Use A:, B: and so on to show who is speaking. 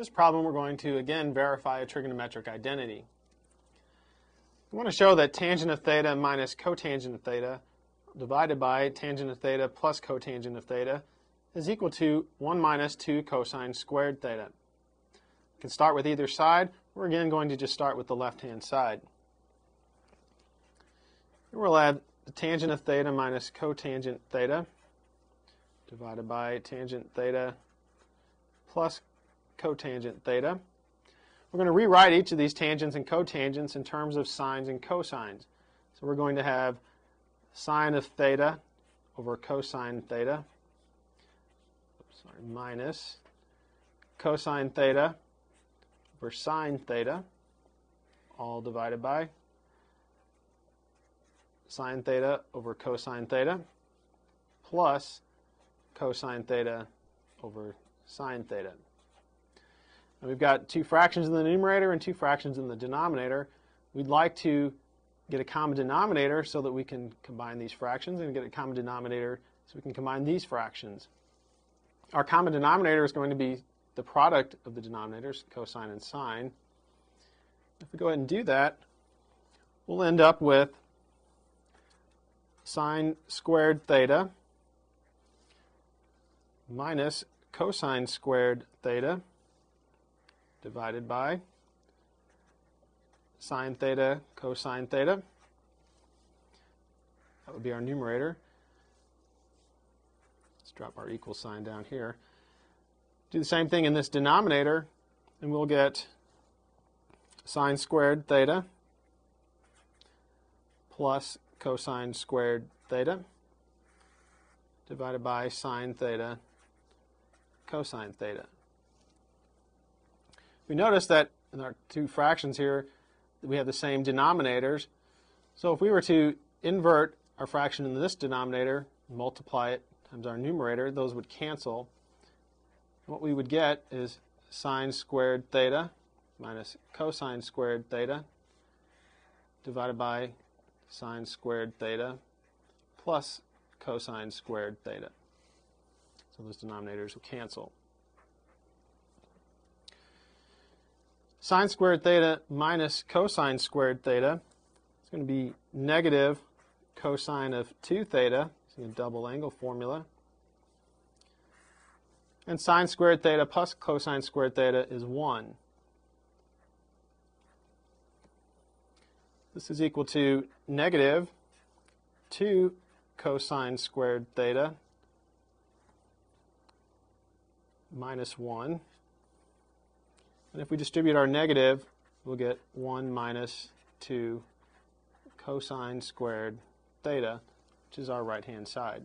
A: this problem, we're going to, again, verify a trigonometric identity. We want to show that tangent of theta minus cotangent of theta divided by tangent of theta plus cotangent of theta is equal to 1 minus 2 cosine squared theta. We can start with either side. We're again going to just start with the left-hand side. Here we'll have the tangent of theta minus cotangent theta divided by tangent theta plus cotangent theta. We're going to rewrite each of these tangents and cotangents in terms of sines and cosines. So we're going to have sine of theta over cosine theta, minus cosine theta over sine theta, all divided by sine theta over cosine theta, plus cosine theta over sine theta. And we've got two fractions in the numerator and two fractions in the denominator. We'd like to get a common denominator so that we can combine these fractions, and get a common denominator so we can combine these fractions. Our common denominator is going to be the product of the denominators, cosine and sine. If we go ahead and do that, we'll end up with sine squared theta minus cosine squared theta divided by sine theta cosine theta. That would be our numerator. Let's drop our equal sign down here. Do the same thing in this denominator, and we'll get sine squared theta plus cosine squared theta divided by sine theta cosine theta. We notice that in our two fractions here, we have the same denominators. So if we were to invert our fraction in this denominator, multiply it times our numerator, those would cancel. What we would get is sine squared theta minus cosine squared theta divided by sine squared theta plus cosine squared theta. So those denominators will cancel. Sine squared theta minus cosine squared theta is going to be negative cosine of 2 theta, so a double angle formula. And sine squared theta plus cosine squared theta is 1. This is equal to negative 2 cosine squared theta minus 1. And if we distribute our negative, we'll get 1 minus 2 cosine squared theta, which is our right-hand side.